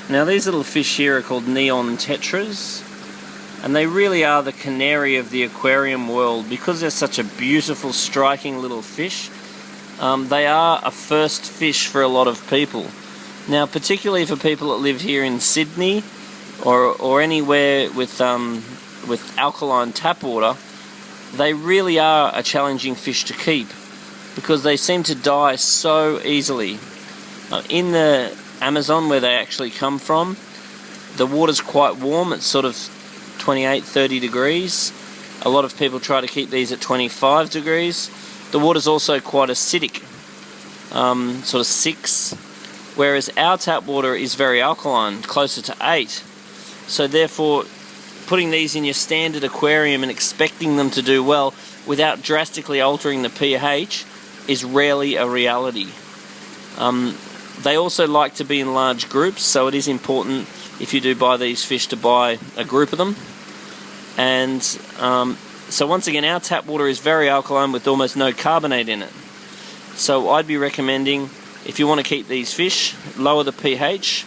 Now these little fish here are called neon tetras, and they really are the canary of the aquarium world because they're such a beautiful, striking little fish. They are a first fish for a lot of people. Now, particularly for people that live here in Sydney or anywhere with alkaline tap water, they really are a challenging fish to keep because they seem to die so easily. In the Amazon, where they actually come from, the water's quite warm. It's sort of 28-30 degrees. A lot of people try to keep these at 25 degrees. The water's also quite acidic, sort of 6, whereas our tap water is very alkaline, closer to 8. So therefore, putting these in your standard aquarium and expecting them to do well without drastically altering the pH is rarely a reality. They also like to be in large groups, so it is important, if you do buy these fish, to buy a group of them. And so once again, our tap water is very alkaline with almost no carbonate in it. So I'd be recommending, if you want to keep these fish, lower the pH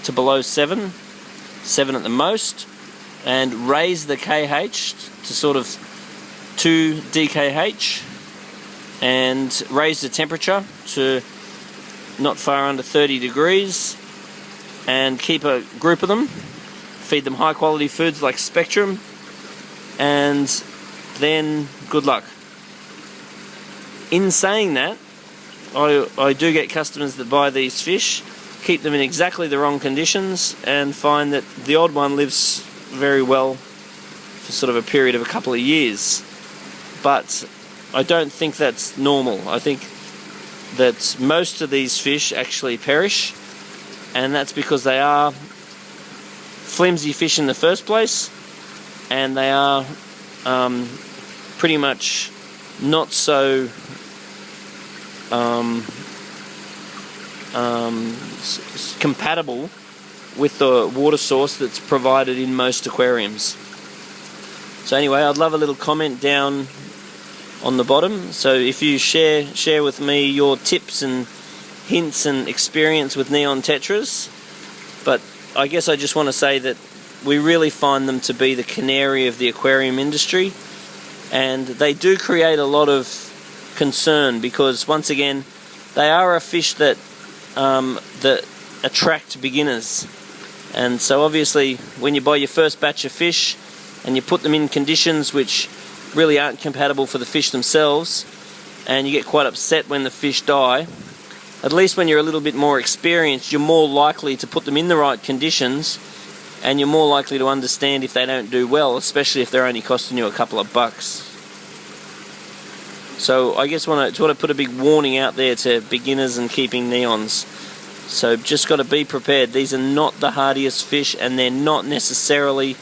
to below 7 at the most, and raise the KH to sort of 2 DKH, and raise the temperature to not far under 30 degrees, and keep a group of them, feed them high quality foods like Spectrum, and then good luck. In saying that, I do get customers that buy these fish, keep them in exactly the wrong conditions, and find that the odd one lives very well for sort of a period of a couple of years. But I don't think that's normal. I think that most of these fish actually perish, and that's because they are flimsy fish in the first place, and they are pretty much not so compatible with the water source that's provided in most aquariums. So anyway, I'd love a little comment down on the bottom. So if you share with me your tips and hints and experience with neon tetras. But I guess I just want to say that we really find them to be the canary of the aquarium industry, and they do create a lot of concern because, once again, they are a fish that attract beginners. And so obviously when you buy your first batch of fish and you put them in conditions which really aren't compatible for the fish themselves, and you get quite upset when the fish die, at least when you're a little bit more experienced, you're more likely to put them in the right conditions, and you're more likely to understand if they don't do well, especially if they're only costing you a couple of bucks. So I guess want to put a big warning out there to beginners and keeping neons. So just got to be prepared. These are not the hardiest fish, and they're not necessarily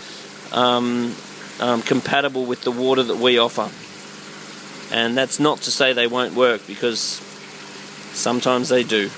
compatible with the water that we offer. And that's not to say they won't work, because sometimes they do.